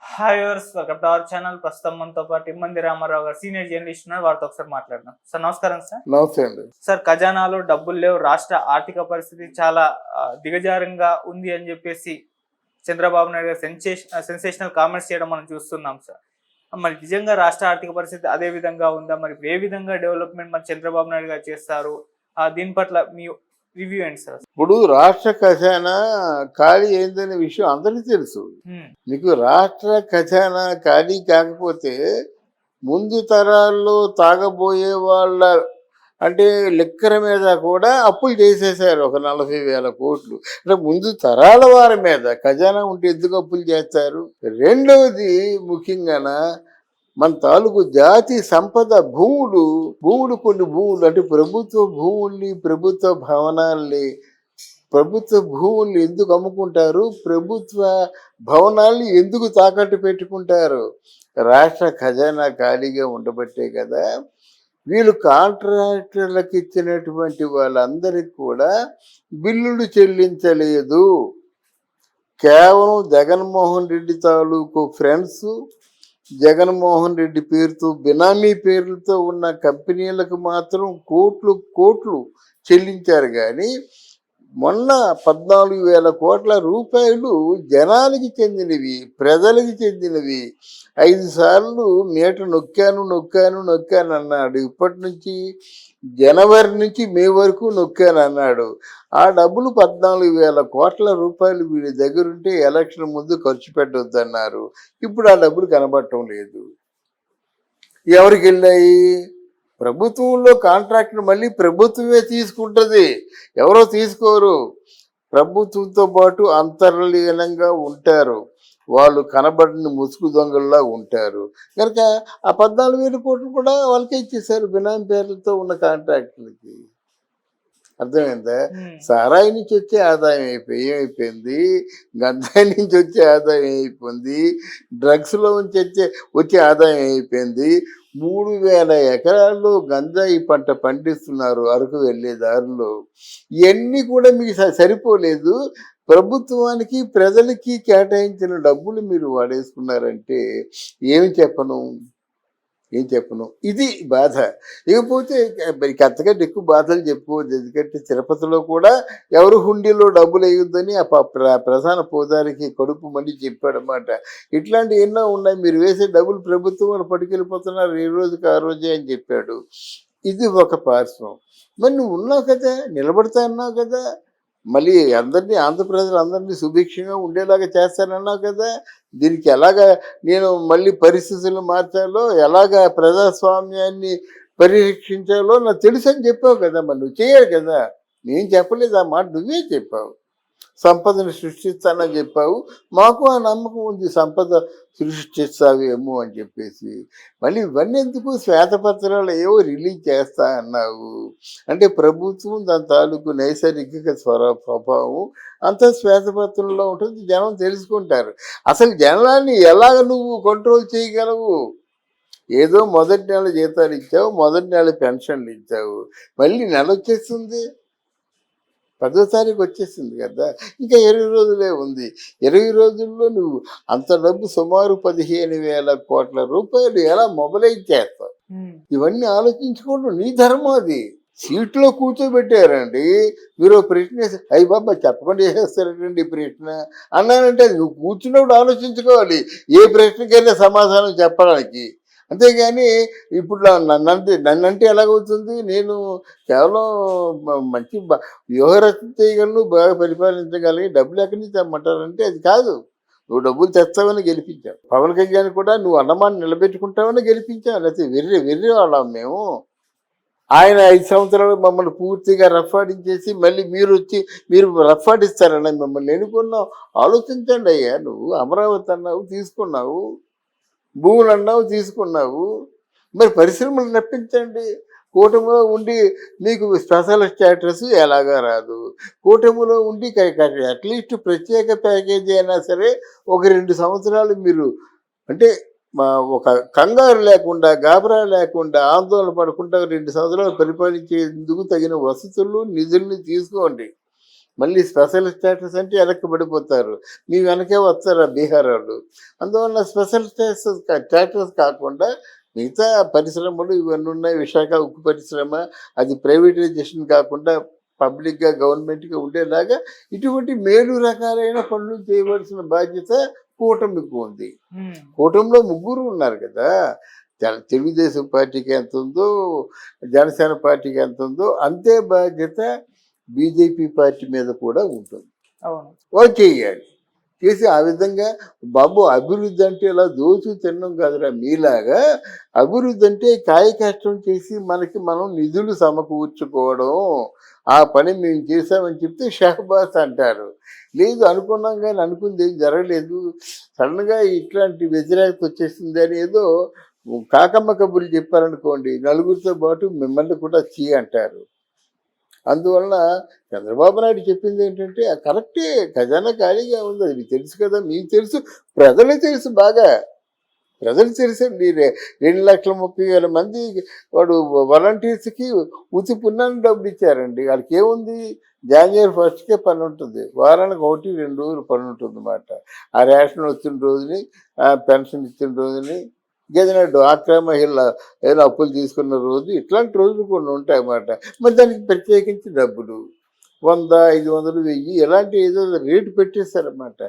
Hi viewers, welcome to our channel. ప్రస్తుతం మనతో పాటు ఇమ్మంది రామారావు గారు సీనియర్ జర్నలిస్ట్ ఉన్నారు. వారితో ఒకసారి మాట్లాడదాం. సార్ నమస్కారం సార్. నమస్తే అండి. సార్, ఖజానాలో డబ్బులు లేవు, రాష్ట్ర ఆర్థిక పరిస్థితి చాలా దిగజారంగా ఉంది అని చెప్పేసి చంద్రబాబు నాయుడు గారు సెన్సేషనల్ కామెంట్స్ చేయడం మనం చూస్తున్నాం సార్. మరి నిజంగా రాష్ట్ర ఆర్థిక పరిస్థితి అదే విధంగా ఉందా? మరి ఇప్పుడు ఏ విధంగా డెవలప్మెంట్ మన చంద్రబాబు నాయుడు గారు చేస్తారు? దీని పట్ల మీ రివ్యూ ఏంటి సార్? ఇప్పుడు రాష్ట్ర ఖజానా ఖాళీ అయిందనే విషయం అందరికీ తెలుసు. మీకు రాష్ట్ర ఖజానా ఖాళీ కాకపోతే ముందు తరాల్లో తాగబోయే వాళ్ళ అంటే లెక్కర మీద కూడా అప్పులు చేసేసారు. ఒక 40,000 కోట్లు. అంటే ముందు తరాల వారి మీద ఖజానా ఉంటే ఎందుకు అప్పులు చేస్తారు? రెండవది ముఖ్యంగా మన తాలూకు జాతి సంపద భూములు కొన్ని భూములు అంటే ప్రభుత్వ భూముల్ని, ప్రభుత్వ భవనాల్ని, ప్రభుత్వ భూముల్ని ఎందుకు అమ్ముకుంటారు? ప్రభుత్వ భవనాల్ని ఎందుకు తాకట్టు పెట్టుకుంటారు? రాష్ట్ర ఖజానా ఖాళీగా ఉండబట్టే కదా. వీళ్ళు కాంట్రాక్టర్లకు ఇచ్చినటువంటి వాళ్ళందరికీ కూడా బిల్లులు చెల్లించలేదు. కేవలం జగన్మోహన్ రెడ్డి తాలూకు ఫ్రెండ్స్, జగన్మోహన్ రెడ్డి పేరుతో బినామీ పేర్లతో ఉన్న కంపెనీలకు మాత్రం కోట్లు చెల్లించారు. కానీ మొన్న 14,000 కోట్ల రూపాయలు జనానికి చెందినవి, ప్రజలకి చెందినవి. 5 సార్లు మీట నొక్కాను అన్నాడు. ఇప్పటి నుంచి జనవరి నుంచి మే వరకు నొక్కాను అన్నాడు. ఆ డబ్బులు 14,000 కోట్ల రూపాయలు వీడి దగ్గర ఉంటే ఎలక్షన్ ముందు ఖర్చు పెట్టొద్దన్నారు. ఇప్పుడు ఆ డబ్బులు కనబడటం లేదు. ఎవరికి వెళ్ళాయి? ప్రభుత్వంలో కాంట్రాక్ట్ మళ్ళీ ప్రభుత్వమే తీసుకుంటుంది, ఎవరో తీసుకోరు. ప్రభుత్వంతో పాటు అంతర్లీనంగా ఉంటారు. వాళ్ళు కనబడిన ముసుగు దొంగల్లా ఉంటారు. కనుక ఆ 14,000 కోట్లు కూడా వాళ్ళకే ఇచ్చేసారు బినామీ పేర్లతో ఉన్న కాంట్రాక్టులకి. అర్థమైందా? సారాయి నుంచి వచ్చే ఆదాయం ఏమైపోయింది, గంజాయి నుంచి వచ్చే ఆదాయం అయిపోయింది, డ్రగ్స్లో నుంచి వచ్చే ఆదాయం అయిపోయింది. 3,000 ఎకరాల్లో గంజాయి పంట పండిస్తున్నారు అరకు వెళ్ళే దారిలో. ఇవన్నీ కూడా మీకు సరిపోలేదు. ప్రభుత్వానికి ప్రజలకి కేటాయించిన డబ్బులు మీరు వాడేసుకున్నారంటే ఏం చెప్పను. ఇది బాధ. ఇకపోతే మరి అంతకంటే ఎక్కువ బాధలు చెప్పుకోవద్దు. ఎందుకంటే తిరుపతిలో కూడా ఎవరు హుండీలో డబ్బులు వేయొద్దని ఆ ప్రధాన పూజారికి కడుపు మండి చెప్పాడనమాట. ఇట్లాంటివి ఎన్నో ఉన్నాయి. మీరు వేసే డబ్బులు ప్రభుత్వం పట్టుకెళ్ళిపోతున్నారు ఏ రోజుకి ఆ రోజే అని చెప్పాడు. ఇది ఒక పార్శ్వం. మరి నువ్వు ఉన్నావు కదా, నిలబడతా అన్నావు కదా, మళ్ళీ అందరినీ ఆంధ్రప్రజలందరినీ సుభిక్షంగా ఉండేలాగా చేస్తానన్నావు కదా. దీనికి ఎలాగా నేను మళ్ళీ పరిస్థితులను మార్చాలో, ఎలాగా ప్రజాస్వామ్యాన్ని పరిరక్షించాలో నాకు తెలుసు అని చెప్పావు కదా. మరి నువ్వు చేయాలి కదా. నేను చెప్పలేదు ఆ మాట, నువ్వే చెప్పావు. సంపదను సృష్టిస్తానని చెప్పావు. మాకు ఆ నమ్మకం ఉంది, సంపద సృష్టిస్తావేమో అని చెప్పేసి. మళ్ళీ ఇవన్నీ ఎందుకు? శ్వేతపత్రాలు ఏవో రిలీజ్ చేస్తా అన్నావు. అంటే ప్రభుత్వం దాని తాలూకు నైసర్గిక స్వభావం అంతా శ్వేతపత్రంలో ఉంటుంది. జనం తెలుసుకుంటారు. అసలు జనాన్ని ఎలాగ నువ్వు కంట్రోల్ చేయగలవు? ఏదో మొదటి నెల జీతాలు ఇచ్చావు, మొదటి నెల పెన్షన్లు ఇచ్చావు, మళ్ళీ నెల వచ్చేస్తుంది, 10వ తారీఖు వచ్చేసింది కదా. ఇంకా 20 రోజులే ఉంది. 20 రోజుల్లో నువ్వు అంత డబ్బు సుమారు 15,000 కోట్ల రూపాయలు ఎలా మొబలైజ్ చేస్తావు? ఇవన్నీ ఆలోచించుకోవడం నీ ధర్మం. అది సీట్లో కూర్చోబెట్టారండి. మీరు ప్రశ్న అయ్యి బాబా చెప్పకుండా వేసేస్తారండి ఈ ప్రశ్న అన్నానంటే నువ్వు కూర్చున్నప్పుడు ఆలోచించుకోవాలి ఏ ప్రశ్నకైనా సమాధానం చెప్పడానికి. అంతేగాని ఇప్పుడు నన్నంటే ఎలాగవుతుంది? నేను కేవలం మంచి వ్యూహరచన చేయగలను, బాగా పరిపాలించగలిగి డబ్బులు ఎక్కడి నుంచి తెమ్మంటారంటే అది కాదు. నువ్వు డబ్బులు తెస్తావని గెలిపించావు. పవన్ కళ్యాణ్ కూడా నువ్వు అన్నమాన్ని నిలబెట్టుకుంటావని గెలిపించావు. లేకపోతే వెర్రి వాళ్ళం మేము. ఆయన 5 సంవత్సరాలు మమ్మల్ని పూర్తిగా రఫాడించేసి మళ్ళీ మీరు రఫాడిస్తారన్న మిమ్మల్ని ఎన్నుకున్నావు. ఆలోచించండి అయ్యా. నువ్వు అమరావతి అన్నావు, తీసుకున్నావు, భూములు అన్నావు, తీసుకున్నావు. మరి పరిశ్రమలు రప్పించండి. కూటమిలో ఉండి మీకు స్పెషల్ స్టేటస్ ఎలాగా రాదు? కూటమిలో ఉండి అట్లీస్ట్ ప్రత్యేక ప్యాకేజీ అయినా సరే ఒక 2 సంవత్సరాలు మీరు అంటే ఒక కంగారు లేకుండా, గాబరా లేకుండా, ఆందోళన పడకుండా 2 సంవత్సరాలు పరిపాలించేందుకు తగిన వసతులు, నిధుల్ని తీసుకోండి. మళ్ళీ స్పెషల్ స్టేటస్ అంటే వెనక్కబడిపోతారు. మీ వెనకే వస్తారు ఆ బీహార్ వాళ్ళు. అందువల్ల స్పెషల్ స్టేటస్ కాకుండా మిగతా పరిశ్రమలు ఇవన్నీ ఉన్నాయి. విశాఖ ఉక్కు పరిశ్రమ అది ప్రైవేటైజేషన్ కాకుండా పబ్లిక్గా గవర్నమెంట్గా ఉండేలాగా ఇటువంటి మేలు రకాలైన పనులు చేయవలసిన బాధ్యత కూటమికి ఉంది. కూటమిలో ముగ్గురు ఉన్నారు కదా. తెలుగుదేశం పార్టీకి ఎంత ఉందో, జనసేన పార్టీకి ఎంత ఉందో అంతే బాధ్యత బీజేపీ పార్టీ మీద కూడా ఉంటుంది. వాళ్ళు చేయాలి. చేసి ఆ విధంగా బాబు అభివృద్ధి అంటే ఇలా దోచు తినడం కాదురా, మీలాగా అభివృద్ధి అంటే కాయ కష్టం చేసి మనకి మనం నిధులు సమకూర్చుకోవడం. ఆ పని మేము చేసామని చెప్తే షహబాస్ అంటారు. లేదు అనుకున్నాం కానీ అనుకుంది ఏం జరగలేదు, సడన్గా ఇట్లాంటి వ్యతిరేకత వచ్చేసింది అని ఏదో కాకమ్మ కబుర్లు చెప్పారనుకోండి, నలుగురితో పాటు మిమ్మల్ని కూడా చీ అంటారు. అందువలన చంద్రబాబు నాయుడు చెప్పింది ఏంటంటే కరెక్టే, ఖజానా ఖాళీగా ఉంది, అది మీకు తెలుసు కదా, మీకు తెలుసు, ప్రజలకు తెలుసు, బాగా ప్రజలకు తెలుసండి. 2,30,000 మంది వాడు వాలంటీర్స్కి ఉతి పున్నాన్ని డబ్బులు ఇచ్చారండి. వాళ్ళకి ఏముంది, January 1st పని ఉంటుంది, వారానికి 1-2 రోజులు పని ఉంటుంది అన్నమాట. ఆ రేషన్ వచ్చిన రోజుని, పెన్షన్ ఇచ్చిన రోజుని, ఏదైనా డ్వాక్రా మహిళ ఏదైనా అప్పులు తీసుకున్న రోజు, ఇట్లాంటి రోజులు కొన్ని ఉంటాయి అన్నమాట. మరి దానికి ప్రత్యేకించి డబ్బులు 100, 500, 1000 ఇలాంటి ఏదో రేటు పెట్టేస్తారన్నమాట.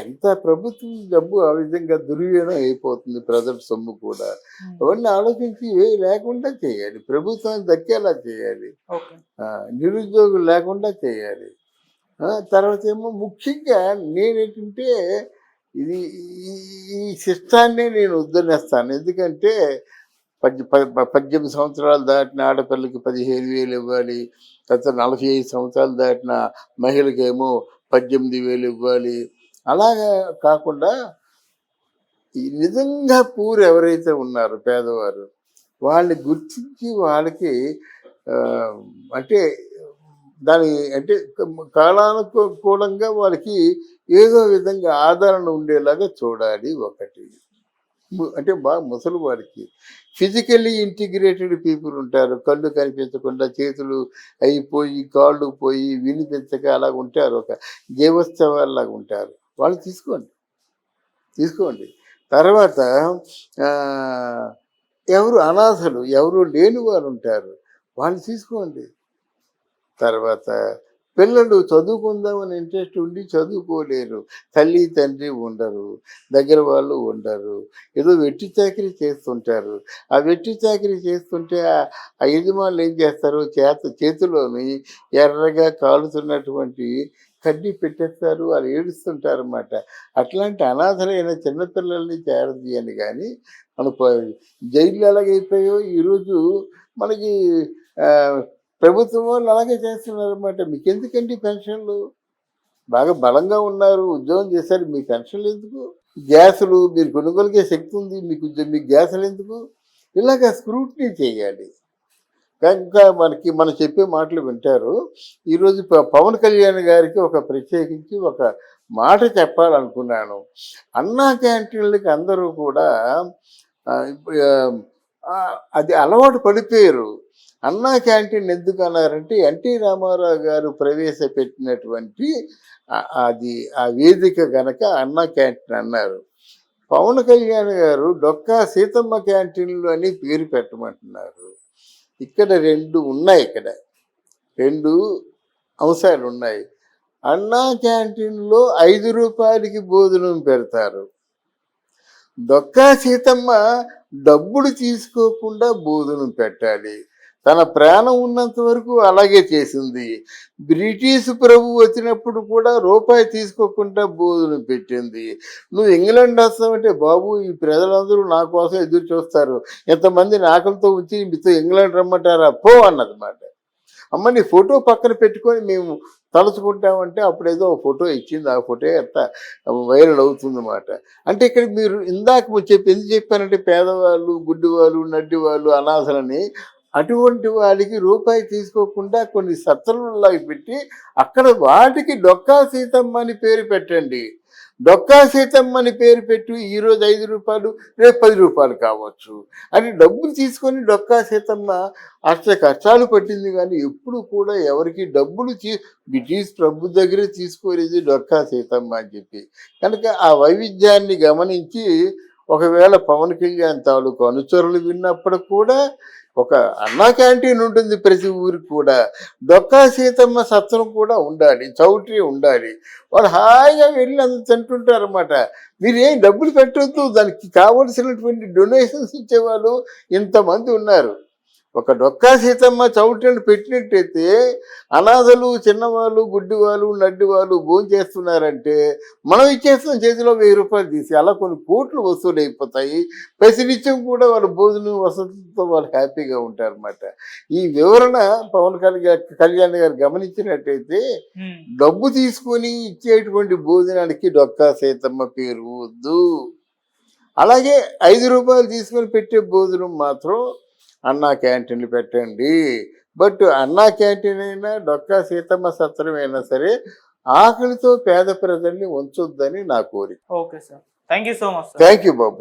ఎంత ప్రభుత్వం డబ్బు ఆ విధంగా దుర్వినియోగం అయిపోతుంది, ప్రజల సొమ్ము కూడా. అవన్నీ ఆలోచించి లేకుండా చేయాలి, ప్రభుత్వానికి దక్కేలా చేయాలి, నిరుద్యోగులు లేకుండా చేయాలి. తర్వాత ఏమో ముఖ్యంగా నేనేంటంటే ఇది ఈ సిస్టాన్నే నేను వద్దనేస్తాను. ఎందుకంటే 18 సంవత్సరాలు దాటిన ఆడపిల్లకి 15,000 ఇవ్వాలి, తర్వాత 45 సంవత్సరాలు దాటిన మహిళకేమో 18,000 ఇవ్వాలి. అలాగా కాకుండా ఈ నిజంగా పూర్ ఎవరైతే ఉన్నారో పేదవారు, వాళ్ళని గుర్తించి వాళ్ళకి అంటే దాని అంటే కాలానుకూలంగా వాళ్ళకి ఏదో విధంగా ఆదరణ ఉండేలాగా చూడాలి. ఒకటి అంటే బాగా ముసలి వారికి ఫిజికల్లీ ఇంటిగ్రేటెడ్ పీపుల్ ఉంటారు, కళ్ళు కనిపించకుండా చేతులు అయిపోయి కాళ్ళు పోయి వినిపించక అలాగ ఉంటారు, ఒక జీవోత్సవాల్లాగా ఉంటారు, వాళ్ళు తీసుకోండి. తర్వాత ఎవరు అనాథలు, ఎవరు లేని వారు ఉంటారు, వాళ్ళు తీసుకోండి. తర్వాత పిల్లలు చదువుకుందామని ఇంట్రెస్ట్ ఉండి చదువుకోలేరు, తల్లి తండ్రి ఉండరు, దగ్గర వాళ్ళు ఉండరు, ఏదో వెట్టి చాకరీ చేస్తుంటారు. ఆ వెట్టి చాకరీ చేస్తుంటే ఆ యజమానులు ఏం చేస్తారు, చేతిలోని ఎర్రగా కాలుతున్నటువంటి కడ్డీ పెట్టేస్తారు, వాళ్ళు ఏడుస్తుంటారు అన్నమాట. అట్లాంటి అనాథలైన చిన్నపిల్లల్ని చేరదీయాలి. కానీ మన జైళ్ళు ఎలాగైపోయాయో ఈరోజు మనకి ప్రభుత్వం వాళ్ళు అలాగే చేస్తున్నారు అన్నమాట. మీకు ఎందుకండి పెన్షన్లు, బాగా బలంగా ఉన్నారు, ఉద్యోగం చేశారు, మీ పెన్షన్లు ఎందుకు? గ్యాసులు మీరు కొనుగోలుగే శక్తి ఉంది, మీకు గ్యాసులు ఎందుకు? ఇలాగ స్క్రూటినీ చేయాలి. కనుక మనం చెప్పే మాటలు వింటారు. ఈరోజు పవన్ కళ్యాణ్ గారికి ఒక ప్రత్యేకించి ఒక మాట చెప్పాలనుకున్నాను. అన్నా క్యాంటీన్లకి అందరూ కూడా అది అలవాటు పడిపోయారు. అన్నా క్యాంటీన్ ఎందుకు అన్నారంటే ఎన్టీ రామారావు గారు ప్రవేశపెట్టినటువంటి అది ఆ వేదిక గనక అన్నా క్యాంటీన్ అన్నారు. పవన్ కళ్యాణ్ గారు డొక్కా సీతమ్మ క్యాంటీన్లు అని పేరు పెట్టమంటున్నారు. ఇక్కడ 2 ఉన్నాయి, ఇక్కడ 2 అంశాలు ఉన్నాయి. అన్నా క్యాంటీన్లో 5 రూపాయలకి భోజనం పెడతారు. డొక్కా సీతమ్మ డబ్బులు తీసుకోకుండా భోజనం పెట్టాలి. తన ప్రాణం ఉన్నంత వరకు అలాగే చేసింది. బ్రిటిష్ ప్రభు వచ్చినప్పుడు కూడా రూపాయి తీసుకోకుండా భోజనం పెట్టింది. నువ్వు ఇంగ్లాండ్ వస్తావంటే బాబు ఈ ప్రజలందరూ నా కోసం ఎదురు చూస్తారు, ఎంతమంది ఆకలితో ఉంచి మీతో ఇంగ్లాండ్ రమ్మంటారా పో అన్నదన్నమాట. అమ్మ నీ ఫోటో పక్కన పెట్టుకొని మేము తలుచుకుంటామంటే అప్పుడేదో ఫోటో ఇచ్చింది, ఆ ఫోటో ఎంత వైరల్ అవుతుంది అన్నమాట. అంటే ఇక్కడ మీరు ఇందాక ఎందుకు చెప్పానంటే పేదవాళ్ళు, గుడ్డివాళ్ళు, నడ్డివాళ్ళు, అనాథలని అటువంటి వాడికి రూపాయి తీసుకోకుండా కొన్ని సత్రంలో పెట్టి అక్కడ వాటికి డొక్కా సీతమ్మ అని పేరు పెట్టండి. డొక్కా సీతమ్మ అని పేరు పెట్టి ఈరోజు 5 రూపాయలు రేపు 10 రూపాయలు కావచ్చు అని డబ్బులు తీసుకొని డొక్కా సీతమ్మ కష్టాలు పట్టింది. కానీ ఎప్పుడు కూడా ఎవరికి డబ్బులు బ్రిటిష్ ప్రభు దగ్గరే తీసుకోలేదు డొక్కా సీతమ్మ అని చెప్పి. కనుక ఆ వైవిధ్యాన్ని గమనించి ఒకవేళ పవన్ కళ్యాణ్ తాలూకు అనుచరులు విన్నప్పుడు కూడా ఒక అన్నా క్యాంటీన్ ఉంటుంది ప్రతి ఊరికి కూడా, డొక్కా సీతమ్మ సత్రం కూడా ఉండాలి, చౌట్రీ ఉండాలి. వాళ్ళు హాయిగా వెళ్ళి అంత తింటుంటారన్నమాట. మీరేం డబ్బులు పెట్టద్దు, దానికి కావలసినటువంటి డొనేషన్స్ ఇచ్చేవాళ్ళు ఇంతమంది ఉన్నారు. ఒక డొక్కా సీతమ్మ చౌట్రీని పెట్టినట్టయితే అనాథలు, చిన్నవాళ్ళు, గుడ్డివాళ్ళు, నడ్డివాళ్ళు భోజనం చేస్తున్నారంటే మనం ఇచ్చేస్తాం చేతిలో 1000 రూపాయలు తీసి. అలా కొన్ని కోట్లు వసూలు అయిపోతాయి. ప్రతినిత్యం కూడా వాళ్ళ భోజనం వసతితో వాళ్ళు హ్యాపీగా ఉంటారన్నమాట. ఈ వివరణ పవన్ కళ్యాణ్ గారు గమనించినట్టయితే డబ్బు తీసుకొని ఇచ్చేటువంటి భోజనానికి డొక్కా సీతమ్మ పేరు వద్దు. అలాగే 5 రూపాయలు తీసుకొని పెట్టే భోజనం మాత్రం అన్నా క్యాంటీన్లు పెట్టండి. బట్ అన్నా క్యాంటీన్ అయినా డొక్కా సీతమ్మ సత్రం అయినా సరే ఆకలితో పేద ప్రజల్ని ఉంచొద్దని నా కోరిక. Okay sir, thank you so much. Thank you Babu.